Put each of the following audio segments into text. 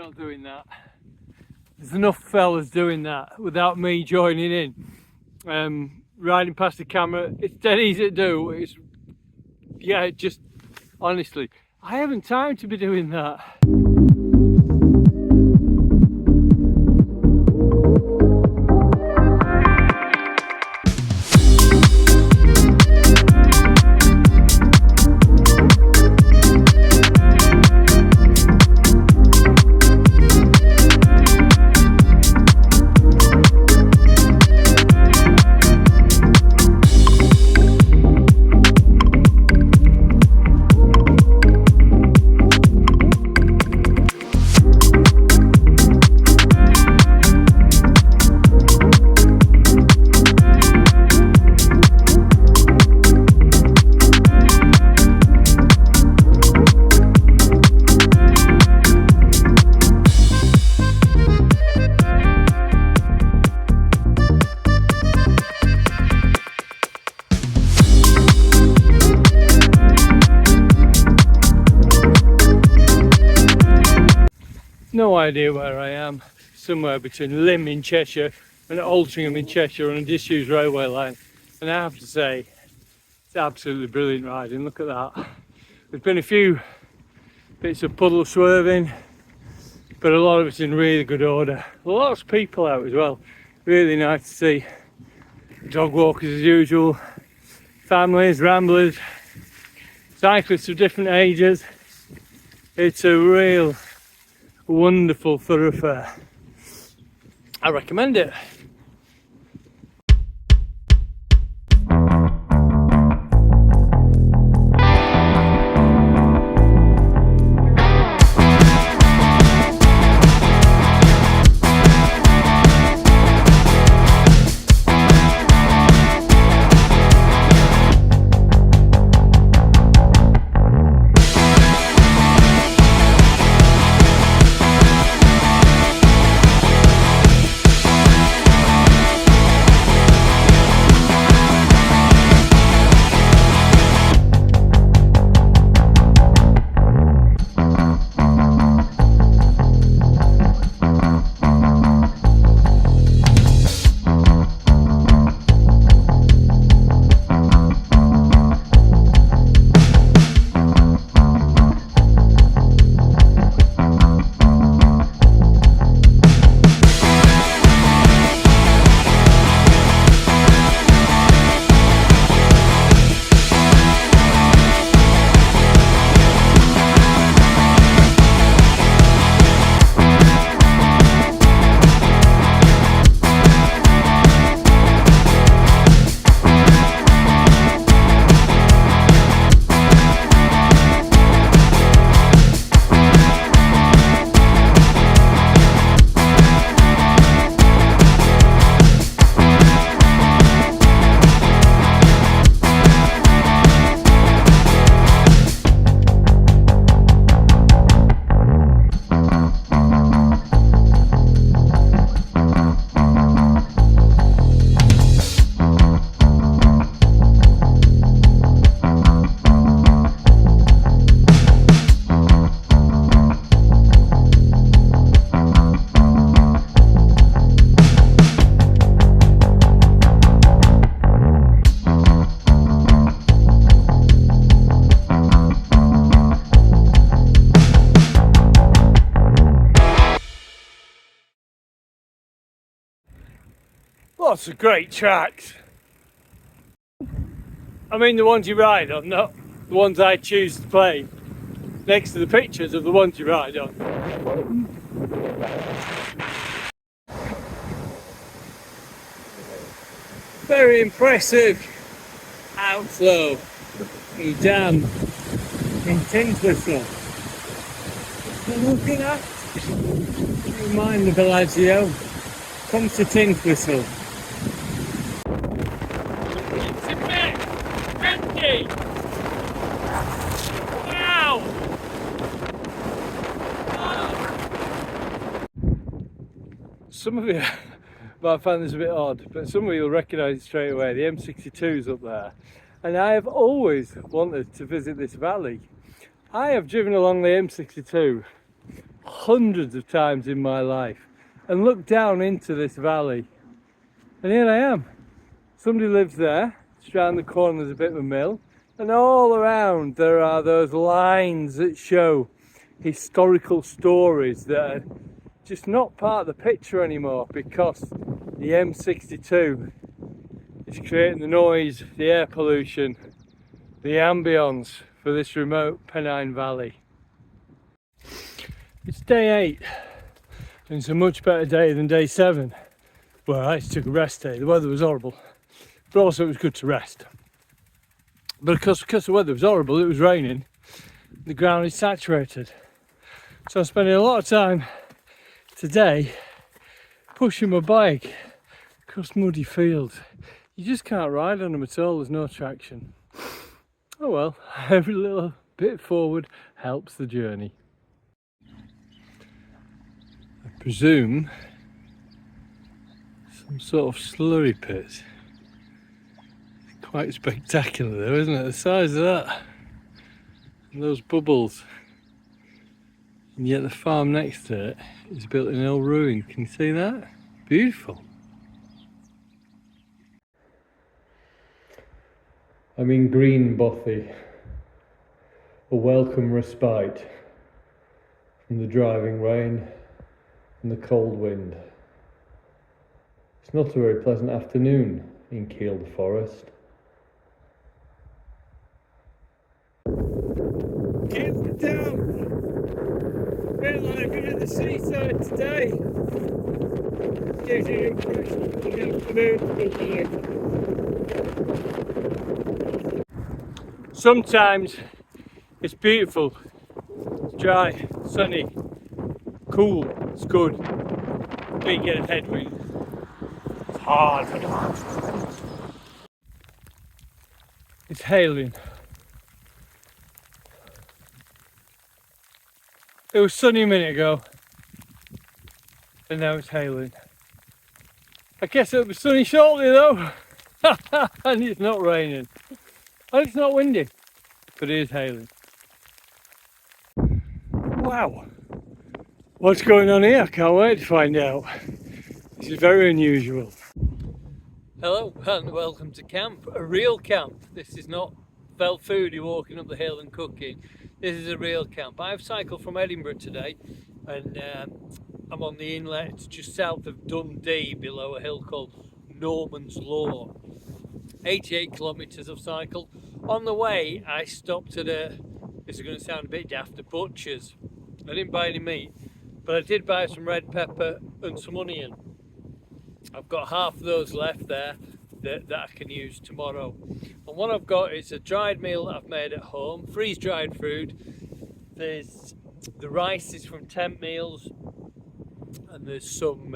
not doing that. There's enough fellas doing that without me joining in. Riding past the camera, it's dead easy to do. It's, yeah, just honestly, I haven't time to be doing that. No idea where I am, somewhere between Lymm in Cheshire and Altrincham in Cheshire on a disused railway line, and I have to say it's absolutely brilliant riding. Look at that. There's been a few bits of puddle swerving, but a lot of it's in really good order. Lots of people out as well, really nice to see. Dog walkers as usual, families, ramblers, cyclists of different ages. It's a real wonderful thoroughfare. I recommend it. Lots of great tracks. I mean the ones you ride on, not the ones I choose to play next to the pictures of the ones you ride on. Very impressive outflow from dam in Tinswhistle. Look at that. Remind the Bellagio. Comes to Tinswhistle. Wow! Some of you might find this a bit odd, but some of you will recognise it straight away. The M62's up there, and I have always wanted to visit this valley. I have driven along the M62 hundreds of times in my life and looked down into this valley, and here I am. Somebody lives there. It's around the corner, there's a bit of a mill, and all around there are those lines that show historical stories that are just not part of the picture anymore because the M62 is creating the noise, the air pollution, the ambience for this remote Pennine Valley. It's day 8, and it's a much better day than day 7. Well, I took a rest day. The weather was horrible, but also it was good to rest. But because the weather was horrible, it was raining, the ground is saturated. So I'm spending a lot of time today pushing my bike across muddy fields. You just can't ride on them at all, there's no traction. Oh well, every little bit forward helps the journey. I presume some sort of slurry pit. Quite spectacular though, isn't it? The size of that. And those bubbles. And yet the farm next to it is built in old ruin. Can you see that? Beautiful. I'm in green Bothy. A welcome respite from the driving rain and the cold wind. It's not a very pleasant afternoon in Kielder Forest. Get down! Feel like I've been at the seaside today. Gives you an impression of what the afternoon is like. Sometimes it's beautiful, it's dry, sunny, cool, it's good. But you get a headwind. It's hard. It's hailing. It was sunny a minute ago, and now it's hailing. I guess it'll be sunny shortly though, and it's not raining, and it's not windy, but it is hailing. Wow, what's going on here? I can't wait to find out. This is very unusual. Hello and welcome to camp, a real camp. This is not felt foodie walking up the hill and cooking. This is a real camp. I've cycled from Edinburgh today, and I'm on the inlet just south of Dundee below a hill called Norman's Law. 88 kilometres I've cycled. On the way I stopped at this is going to sound a bit daft, a butcher's. I didn't buy any meat, but I did buy some red pepper and some onion. I've got half of those left there that I can use tomorrow. And what I've got is a dried meal that I've made at home, freeze-dried food. There's the rice is from Temp Meals, and there's some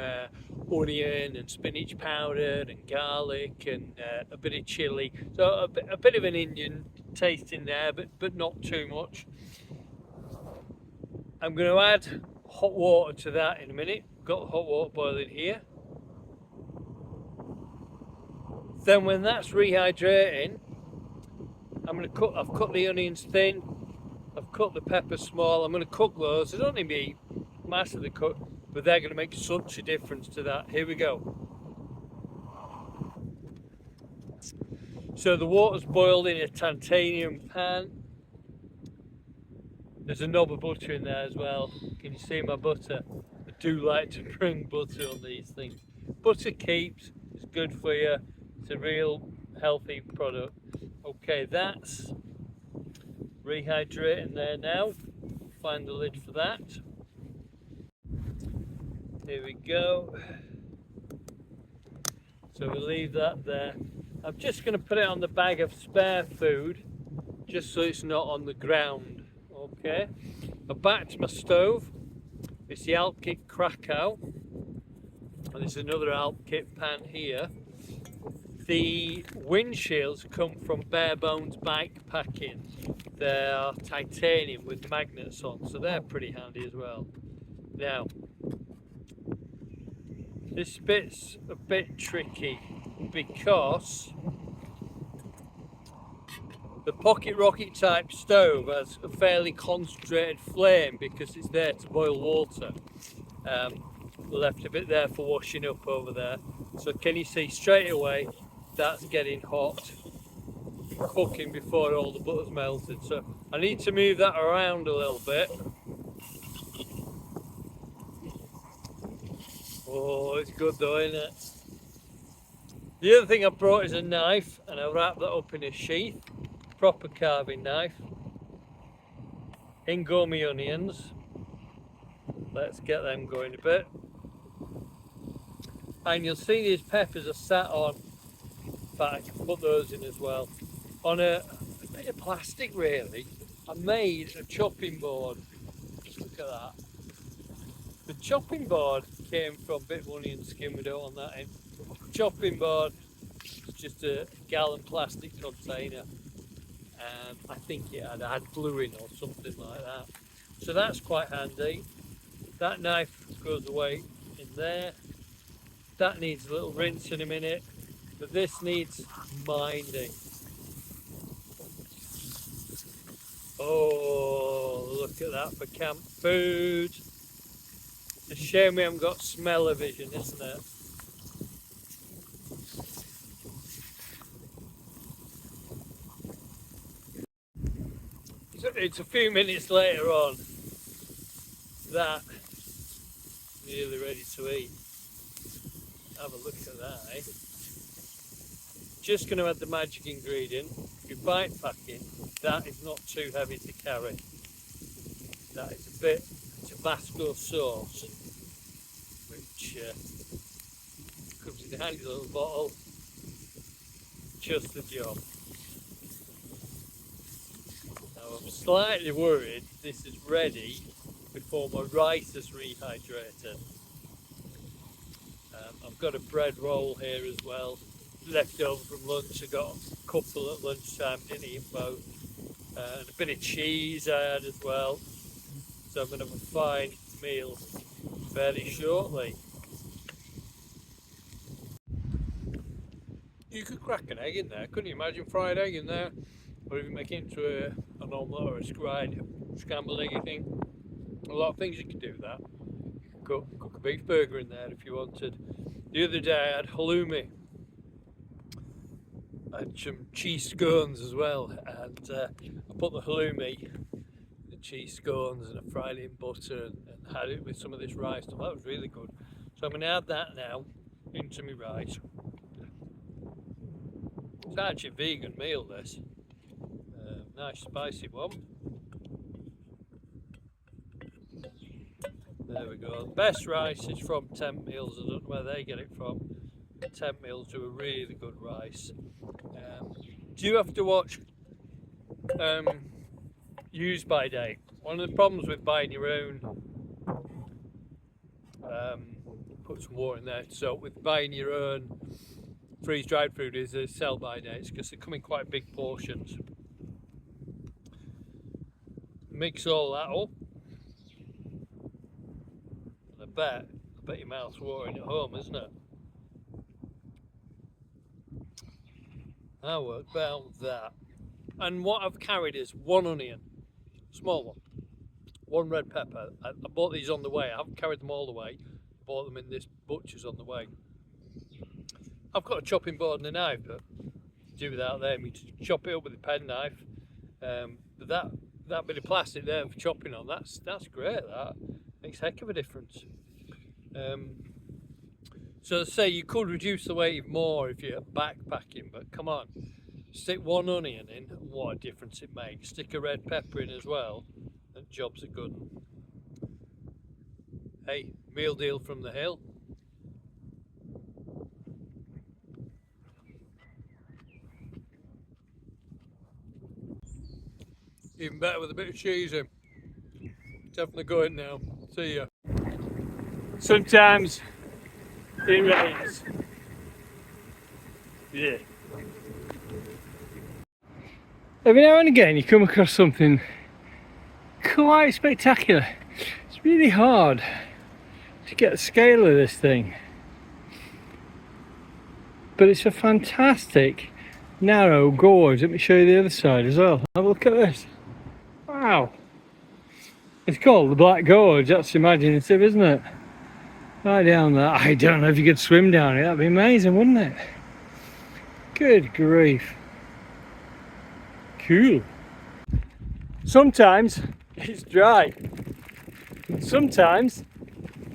onion and spinach powder and garlic and a bit of chilli. So a bit of an Indian taste in there, but not too much. I'm going to add hot water to that in a minute. Got hot water boiling here. Then when that's rehydrating, I've cut the onions thin, I've cut the peppers small. I'm going to cook those. They don't need to be massively cooked, but they're going to make such a difference to that. Here we go. So the water's boiled in a titanium pan. There's a knob of butter in there as well. Can you see my butter? I do like to bring butter on these things. Butter keeps, it's good for you. It's a real healthy product. Okay, that's rehydrating there now. Find the lid for that. Here we go. So we'll leave that there. I'm just going to put it on the bag of spare food, just so it's not on the ground. Okay. I'm back to my stove. It's the Alpkit Krakow. And there's another Alpkit pan here. The windshields come from Bare Bones Bikepacking. They are titanium with magnets on, so they're pretty handy as well. Now, this bit's a bit tricky because The pocket rocket type stove has a fairly concentrated flame because it's there to boil water. Left a bit there for washing up over there. So can you see straight away that's getting hot, cooking before all the butter's melted. So I need to move that around a little bit. Oh, it's good though, isn't it? The other thing I brought is a knife, and I wrapped that up in a sheath. Proper carving knife. In go my onions. Let's get them going a bit. And you'll see these peppers are sat on, in fact I can put those in as well, on a bit of plastic really. I made a chopping board. Just look at that. The chopping board came from a bit of onion skin, we don't want that in. Chopping board, just a gallon plastic container. I think it had glue in or something like that. So that's quite handy. That knife goes away in there. That needs a little rinse in a minute, but this needs minding. Oh, look at that for camp food. It's a shame we haven't got smell-o-vision, isn't it? It's a few minutes later on. That nearly ready to eat. Have a look at that, eh? Just going to add the magic ingredient. If you're bike packing, that is not too heavy to carry. That is a bit Tabasco sauce, which comes in a handy little bottle. Just the job. Now I'm slightly worried this is ready before my rice is rehydrated. I've got a bread roll here as well, left over from lunch. I got a couple at lunchtime, didn't eat both. And a bit of cheese I had as well. So I'm going to have a fine meal fairly shortly. You could crack an egg in there, couldn't you? Imagine fried egg in there, or even make it into an omelette or a scrambled eggy thing. A lot of things you could do with that. You could cook a beef burger in there if you wanted. The other day I had halloumi. I had some cheese scones as well, and I put the halloumi, the cheese scones, and I fried it in butter and had it with some of this rice. So that was really good. So I'm going to add that now into my rice. It's actually a vegan meal, this. Nice spicy one. There we go. The best rice is from Tent Meals. I don't know where they get it from. Tent Meals do a really good rice. Do you have to watch use by date? One of the problems with buying your own, put some water in there, so with buying your own freeze-dried food is the sell by dates, because they come in quite big portions. Mix all that up. I bet your mouth's watering at home, isn't it? How about that? And what I've carried is one onion, small one, one red pepper. I bought these on the way. I haven't carried them all the way. Bought them in this butcher's on the way. I've got a chopping board and a knife, but do without them. You just chop it up with a pen knife. But that bit of plastic there for chopping on, that's great. That makes a heck of a difference. So say you could reduce the weight more if you're backpacking, but come on, stick one onion in, what a difference it makes. Stick a red pepper in as well, and jobs are good. Hey, meal deal from the hill. Even better with a bit of cheese in. Definitely going now. See ya. Sometimes it rains. Yeah. Every now and again you come across something quite spectacular. It's really hard to get the scale of this thing. But it's a fantastic narrow gorge. Let me show you the other side as well. Have a look at this. Wow. It's called the Black Gorge. That's imaginative, isn't it? Right down there. I don't know if you could swim down it. That'd be amazing, wouldn't it? Good grief. Cool. Sometimes it's dry. Sometimes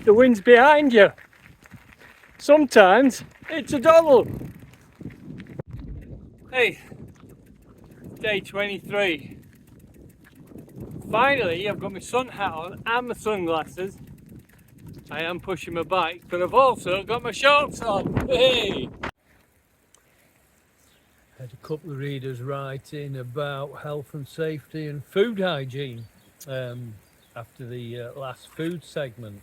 the wind's behind you. Sometimes it's a double. Hey, day 23. Finally, I've got my sun hat on and my sunglasses. I am pushing my bike, but I've also got my shorts on. Hey! Had a couple of readers writing about health and safety and food hygiene after the last food segment.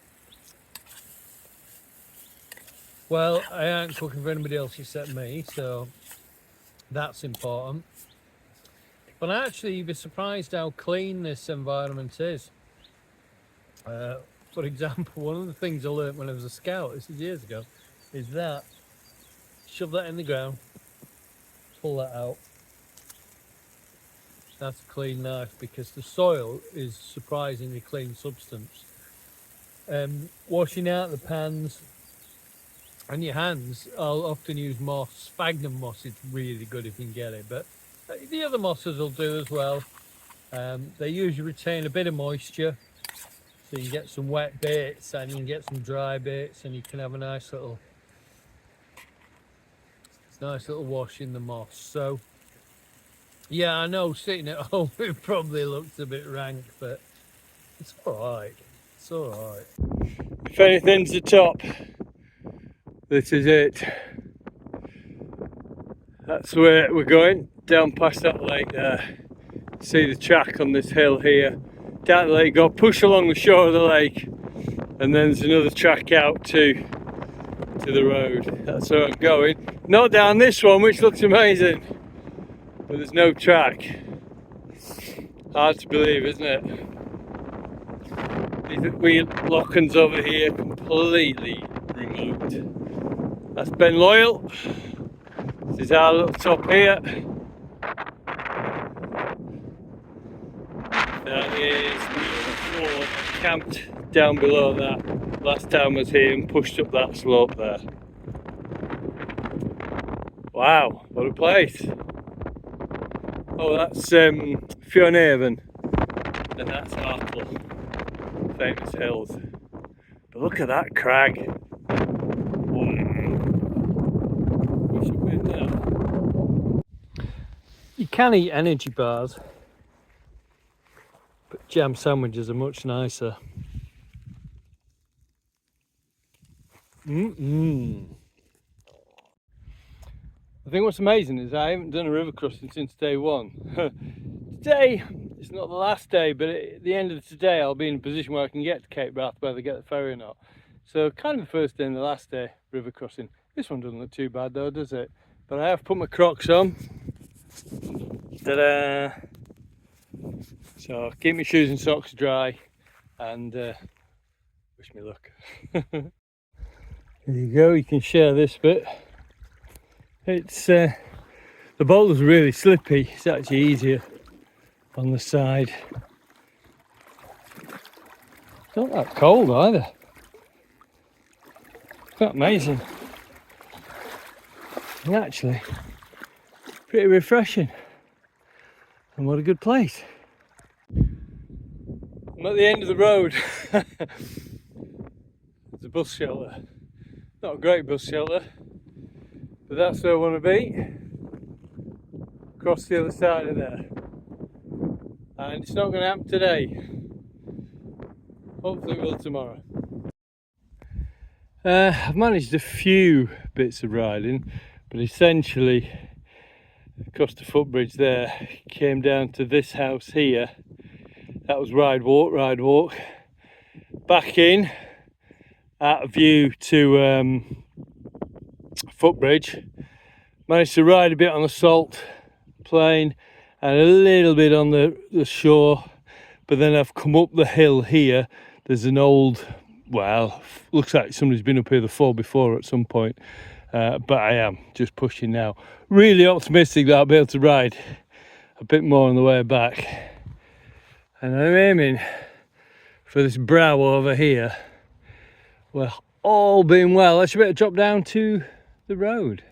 Well, I ain't cooking for anybody else except me, so that's important. But actually, you'd be surprised how clean this environment is. For example, one of the things I learnt when I was a scout, this is years ago, is that shove that in the ground, pull that out. That's a clean knife because the soil is surprisingly clean substance. Washing out the pans and your hands, I'll often use moss. Sphagnum moss is really good if you can get it, but the other mosses will do as well. They usually retain a bit of moisture, so you get some wet bits and you can get some dry bits, and you can have a nice little wash in the moss. So yeah, I know sitting at home it probably looks a bit rank, but it's alright. It's alright. If anything's the top, this is it. That's where we're going, down past that lake there. See the track on this hill here. Down the lake, go push along the shore of the lake, and then there's another track out to the road. That's where I'm going. Not down this one, which looks amazing, but there's no track. Hard to believe, isn't it? These wee lockens over here, completely removed. That's Ben Loyal. This is our little top here. That is before camped down below that. Last time I was here and pushed up that slope there. Wow, what a place. Oh, that's Fionhaven, and that's Hartle, famous hills. But look at that crag. Wow. We should win now. You can eat energy bars, but jam sandwiches are much nicer. I think what's amazing is I haven't done a river crossing since day one. Today, it's not the last day, but at the end of today I'll be in a position where I can get to Cape Wrath, whether I get the ferry or not. So kind of the first day and the last day river crossing. This one doesn't look too bad though, does it? But I have put my Crocs on. Ta-da! So keep my shoes and socks dry, and wish me luck. There you go, you can share this bit. It's the boulder's really slippy. It's actually easier on the side. It's not that cold either. Quite amazing. And actually pretty refreshing. And what a good place. I'm at the end of the road. There's a bus shelter. Not a great bus shelter, but that's where I want to be. Across the other side of there. And it's not going to happen today. Hopefully it will tomorrow. I've managed a few bits of riding, but essentially across the footbridge there, came down to this house here. That was ride walk. Back in, out of view to footbridge. Managed to ride a bit on the salt plain and a little bit on the shore, but then I've come up the hill here. There's an old, well, looks like somebody's been up here before at some point, but I am just pushing now. Really optimistic that I'll be able to ride a bit more on the way back, and I'm aiming for this brow over here. Well, all being well, I should be able to drop down to the road.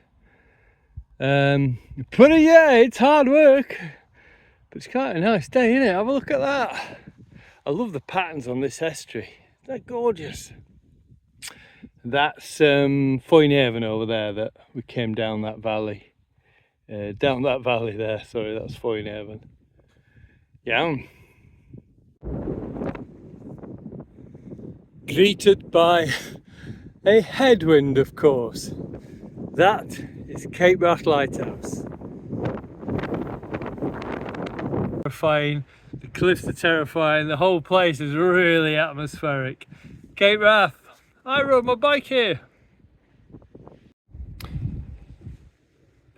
But yeah, it's hard work, but it's quite a nice day, isn't it? Have a look at that. I love the patterns on this estuary. They're gorgeous. That's Foynehaven over there that we came down that valley. Down that valley there, sorry, that's Foynehaven. Yeah. Greeted by a headwind, of course. That is Cape Wrath Lighthouse. Terrifying, the cliffs are terrifying, the whole place is really atmospheric. Cape Wrath, I rode my bike here.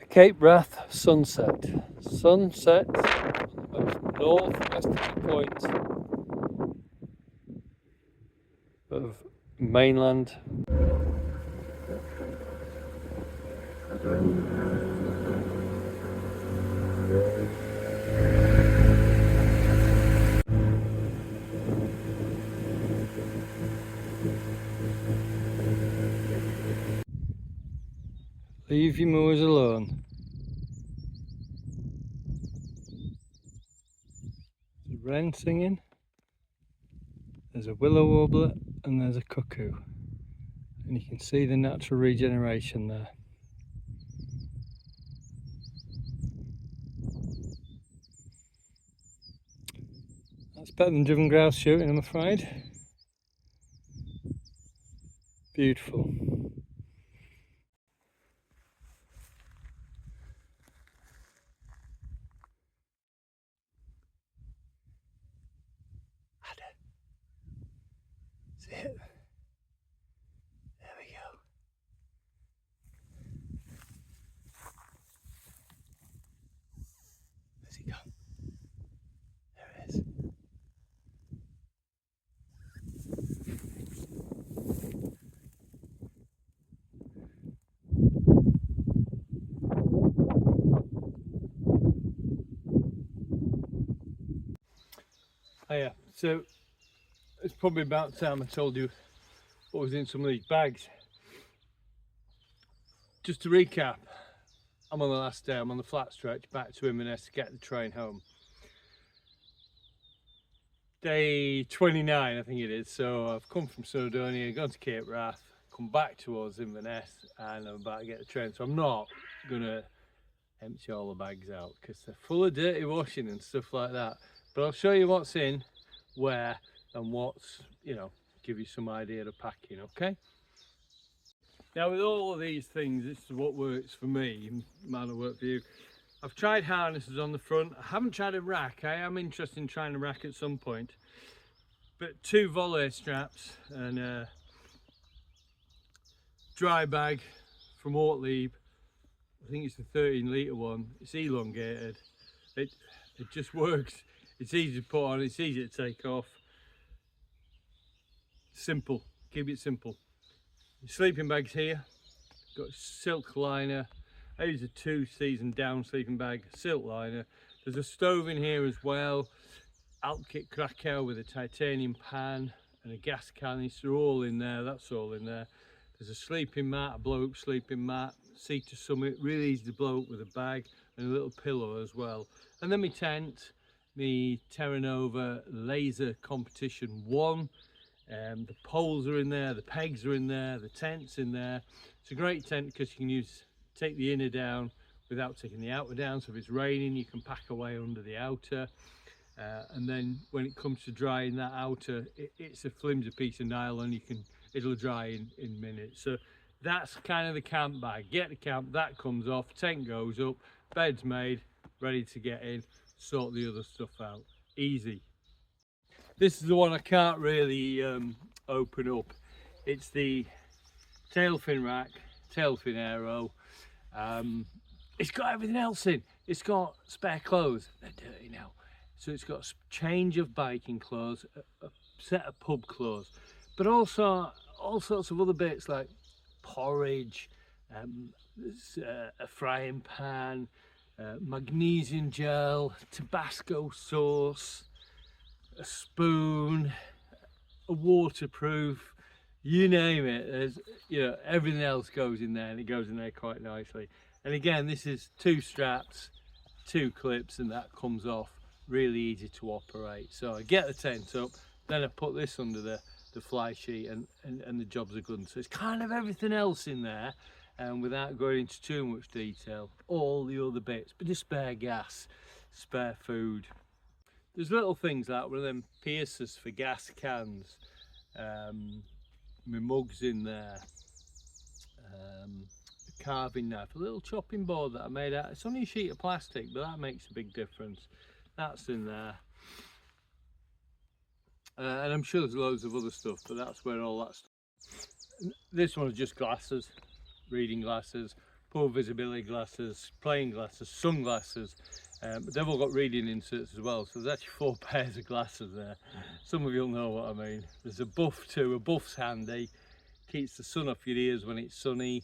Cape Wrath sunset. Sunset on the most northwesterly point of mainland. Leave your moors alone. There's a wren singing, there's a willow warbler, and there's a cuckoo. And you can see the natural regeneration there. That's better than driven grouse shooting, I'm afraid. Beautiful. See it? There we go. Where's he gone? There it is. Oh yeah, so it's probably about time I told you what was in some of these bags. Just to recap, I'm on the last day, I'm on the flat stretch back to Inverness to get the train home. Day 29 I think it is, so I've come from Snowdonia, gone to Cape Wrath, come back towards Inverness, and I'm about to get the train. So I'm not going to empty all the bags out because they're full of dirty washing and stuff like that. But I'll show you what's in, where, and what's, you know, give you some idea of packing, okay? Now with all of these things, this is what works for me, it might not work for you. I've tried harnesses on the front, I haven't tried a rack. I am interested in trying a rack at some point. But 2 volley straps and a dry bag from Ortlieb. I think it's the 13 litre one. It's elongated. It just works. It's easy to put on, it's easy to take off. Simple, keep it simple. Your sleeping bags here, got a silk liner. I use a 2-season down sleeping bag, silk liner. There's a stove in here as well. Alpkit Krakow with a titanium pan and a gas canister, all in there, that's all in there. There's a sleeping mat, a blow up sleeping mat, seat to summit, really easy to blow up with a bag, and a little pillow as well. And then my tent, my Terra Nova Laser Competition 1. The poles are in there, the pegs are in there, the tent's in there. It's a great tent because you can take the inner down without taking the outer down. So if it's raining, you can pack away under the outer. And then when it comes to drying that outer, it's a flimsy piece of nylon. It'll dry in minutes. So that's kind of the camp bag. Get the camp, that comes off, tent goes up, bed's made, ready to get in, sort the other stuff out. Easy. This is the one I can't really open up. It's the tailfin rack, tailfin aero. It's got everything else in. It's got spare clothes, they're dirty now. So it's got a change of biking clothes, a set of pub clothes, but also all sorts of other bits like porridge, There's a frying pan, magnesium gel, Tabasco sauce, a spoon, a waterproof, you name it. There's, you know, everything else goes in there, and it goes in there quite nicely. And again, this is 2 straps, 2 clips, and that comes off. Really easy to operate. So I get the tent up, then I put this under the fly sheet, and the jobs are good. So it's kind of everything else in there, and without going into too much detail, all the other bits, but just spare gas, spare food. There's little things like one of them piercers for gas cans, my mugs in there, a carving knife, a little chopping board that I made out. It's only a sheet of plastic, but that makes a big difference. That's in there. And I'm sure there's loads of other stuff, but that's where all that stuff. This one is just glasses, reading glasses, poor visibility glasses, playing glasses, sunglasses. But they've all got reading inserts as well, so there's actually 4 pairs of glasses there. Some of you'll know what I mean. There's a buff too. A buff's handy, keeps the sun off your ears when it's sunny,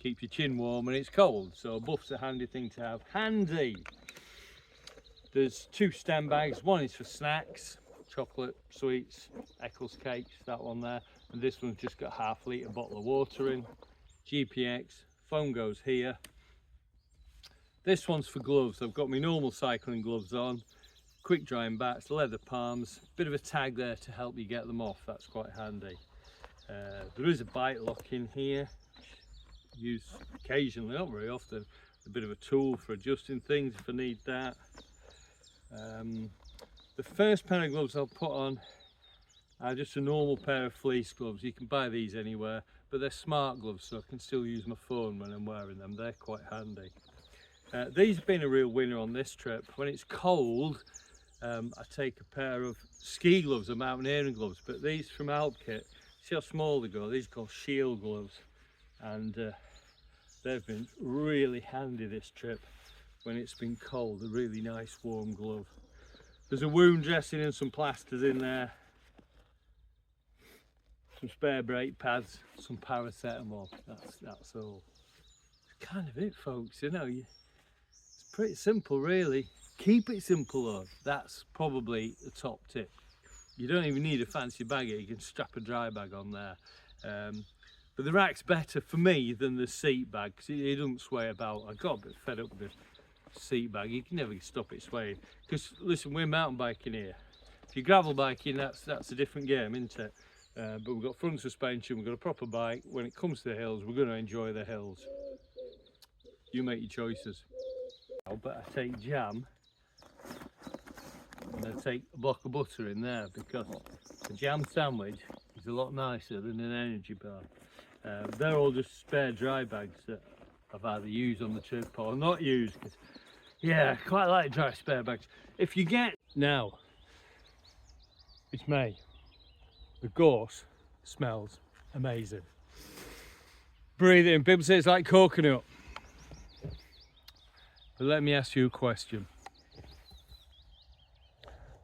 keeps your chin warm when it's cold, so a buff's a handy thing to have. Handy! There's 2 stand bags. One is for snacks, chocolate, sweets, Eccles cakes, that one there, and this one's just got a ½ litre bottle of water in. GPX, phone goes here. This one's for gloves. I've got my normal cycling gloves on, quick drying bats, leather palms, bit of a tag there to help you get them off. That's quite handy. There is a bike lock in here, used occasionally, not very often. A bit of a tool for adjusting things if I need that. The first pair of gloves I'll put on are just a normal pair of fleece gloves. You can buy these anywhere, but they're smart gloves, so I can still use my phone when I'm wearing them. They're quite handy. These have been a real winner on this trip. When it's cold, I take a pair of ski gloves or mountaineering gloves, but these from Alpkit, see how small they go? These are called shield gloves, and they've been really handy this trip when it's been cold. A really nice warm glove. There's a wound dressing and some plasters in there, some spare brake pads, some paracetamol. That's all. That's kind of it, folks. You know, it's pretty simple, really. Keep it simple though. That's probably the top tip. You don't even need a fancy bag here. You can strap a dry bag on there. But the rack's better for me than the seat bag because it doesn't sway about. I got a bit fed up with the seat bag. You can never stop it swaying. Because listen, we're mountain biking here. If you're gravel biking, that's a different game, isn't it? But we've got front suspension, we've got a proper bike. When it comes to the hills, we're going to enjoy the hills. You make your choices. But I take jam and I take a block of butter in there because a jam sandwich is a lot nicer than an energy bar. They're all just spare dry bags that I've either used on the trip or not used. Cause, yeah, I quite like dry spare bags. If you get now, it's May. The gorse smells amazing. Breathe it in. People say it's like coconut. But let me ask you a question.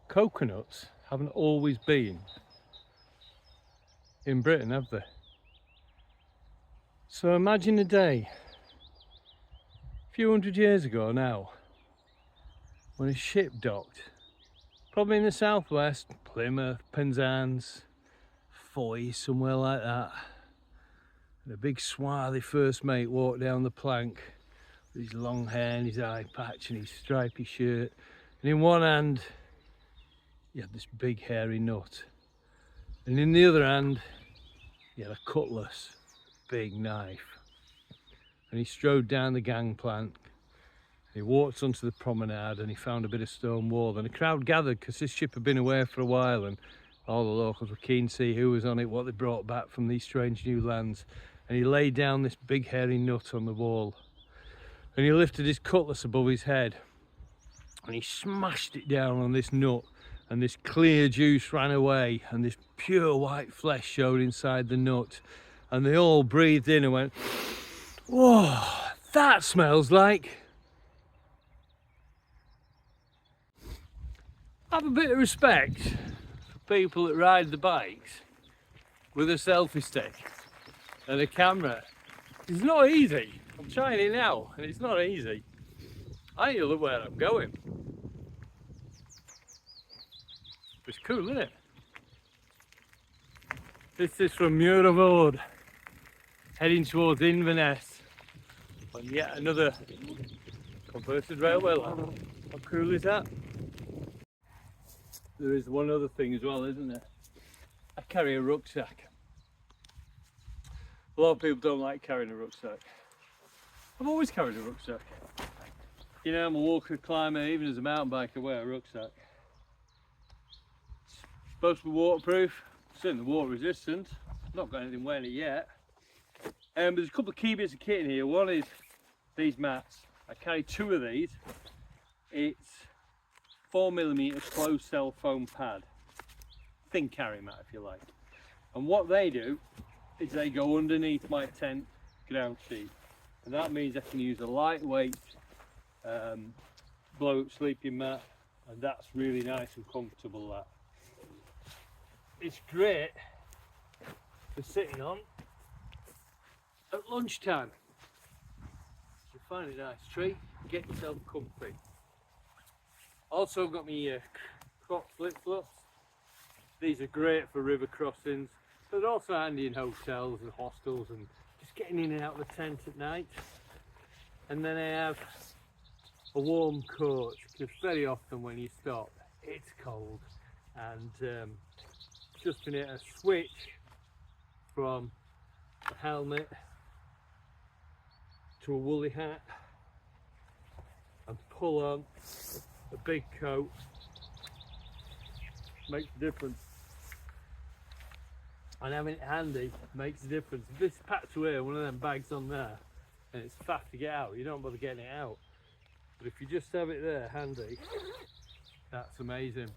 Coconuts haven't always been in Britain, have they? So imagine a day, a few hundred years ago now, when a ship docked, probably in the southwest, Plymouth, Penzance, Foy, somewhere like that, and a big swarthy first mate walked down the plank with his long hair and his eye patch and his stripy shirt, and in one hand he had this big hairy nut, and in the other hand he had a cutlass, big knife, and he strode down the gangplank. He walked onto the promenade and he found a bit of stone wall, and a crowd gathered because this ship had been away for a while and all the locals were keen to see who was on it, what they brought back from these strange new lands. And he laid down this big hairy nut on the wall, and he lifted his cutlass above his head and he smashed it down on this nut, and this clear juice ran away and this pure white flesh showed inside the nut, and they all breathed in and went, whoa, that smells like... Have a bit of respect for people that ride the bikes with a selfie stick and a camera It's not easy. I'm trying it now and it's not easy. I need to look where I'm going. It's cool, isn't it? This is from Muiravoord, heading towards Inverness on yet another converted railway line. How cool is that? There is one other thing as well, isn't there? I carry a rucksack. A lot of people don't like carrying a rucksack. I've always carried a rucksack. You know, I'm a walker, climber, even as a mountain biker I wear a rucksack. It's supposed to be waterproof, certainly water resistant. Not got anything wet in it yet. But there's a couple of key bits of kit in here. One is these mats. I carry 2 of these. It's 4mm closed cell foam pad. Thin carry mat if you like. And what they do is they go underneath my tent ground sheet. And that means I can use a lightweight blow up sleeping mat, and that's really nice and comfortable. That it's great for sitting on at lunchtime. You find a nice tree, get yourself comfy. Also I've got my crop flip-flops. These are great for river crossings, but they're also handy in hotels and hostels and just getting in and out of the tent at night. And then I have a warm coat, because very often when you stop it's cold, and just been able to switch from a helmet to a woolly hat and pull on a big coat makes a difference. And having it handy makes a difference. If this is packed away, one of them bags on there, and it's faff to get out, you don't bother getting it out. But if you just have it there handy, that's amazing.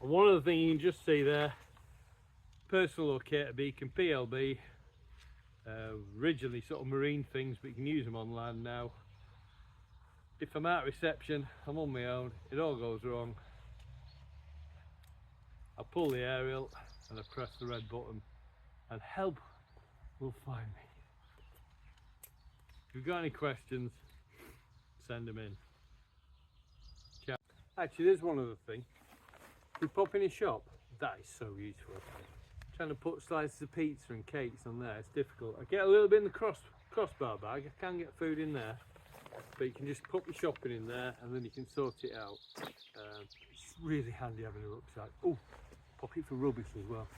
And one other thing you can just see there, personal locator beacon, PLB, originally sort of marine things, but you can use them on land now. If I'm out reception, I'm on my own, it all goes wrong, I pull the aerial and I press the red button and help will find me. If you've got any questions, send them in. Ciao. Actually, there's one other thing. If we pop in a shop, that is so useful. Trying to put slices of pizza and cakes on there, it's difficult. I get a little bit in the crossbar bag, I can get food in there, but you can just put your shopping in there and then you can sort it out. It's really handy having a rucksack. Oh, pop it for rubbish as well.